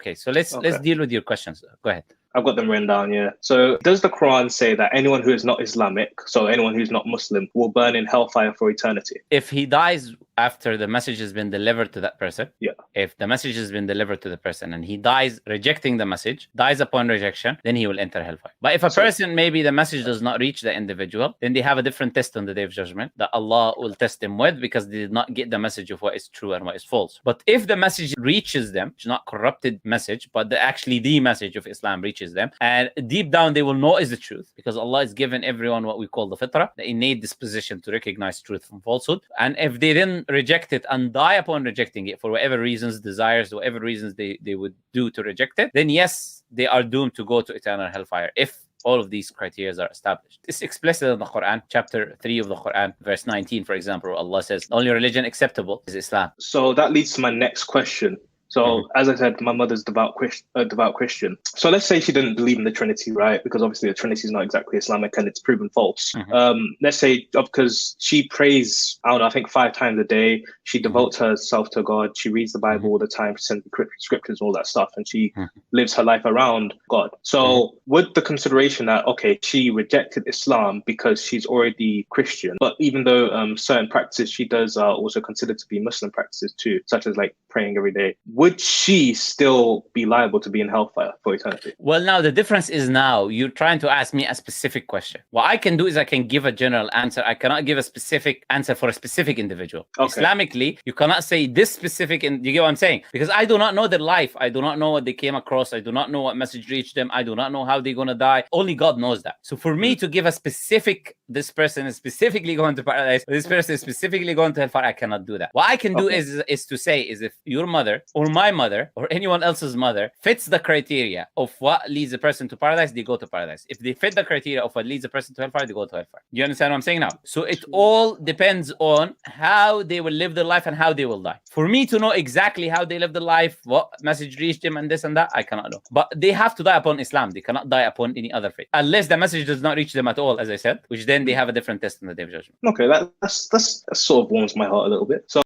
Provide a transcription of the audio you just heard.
Okay, so let's deal with your questions. Go ahead. I've got them written down, yeah. So does the Quran say that anyone who is not Islamic, so anyone who's not Muslim, will burn in hellfire for eternity? If he dies after the message has been delivered to that person, yeah. If the message has been delivered to the person and he dies rejecting the message, dies upon rejection, then he will enter hellfire. But if a person, maybe the message does not reach the individual, then they have a different test on the Day of Judgment that Allah will test them with, because they did not get the message of what is true and what is false. But if the message reaches them, it's not corrupted message, but actually the message of Islam reaches them, and deep down they will know is the truth, because Allah has given everyone what we call the fitrah, the innate disposition to recognize truth from falsehood. And if they then reject it and die upon rejecting it for whatever reasons, desires, whatever reasons they would do to reject it, then yes, they are doomed to go to eternal hellfire if all of these criteria are established. It's explicit in the Quran, chapter 3 of the Quran, verse 19, for example, Allah says, the only religion acceptable is Islam. So that leads to my next question. So as I said, my mother's devout Christian. So let's say she didn't believe in the Trinity, right? Because obviously the Trinity is not exactly Islamic and it's proven false. Let's say because she prays, I don't know, I think 5 times a day. She devotes herself to God. She reads the Bible all the time. She sends the scriptures and all that stuff. And she lives her life around God. So with the consideration that, okay, she rejected Islam because she's already Christian, but even though certain practices she does are also considered to be Muslim practices too, such as like praying every day, would she still be liable to be in hellfire for eternity? Well, now the difference is now you're trying to ask me a specific question. What I can do is I can give a general answer. I cannot give a specific answer for a specific individual. Okay. Islamically, you cannot say this specific, and you get what I'm saying? Because I do not know their life. I do not know what they came across. I do not know what message reached them. I do not know how they're going to die. Only God knows that. So for me to give a specific, this person is specifically going to paradise, this person is specifically going to hellfire, I cannot do that. What I can do is to say is if your mother or my mother or anyone else's mother fits the criteria of what leads a person to paradise, they go to paradise. If they fit the criteria of what leads a person to hellfire, they go to hellfire. You understand what I'm saying now? So it all depends on how they will live their life and how they will die. For me to know exactly how they live their life, what message reached them and this and that, I cannot know. But they have to die upon Islam. They cannot die upon any other faith. Unless the message does not reach them at all, as I said, which then they have a different test in the Day of Judgment. Okay, that sort of warms my heart a little bit. So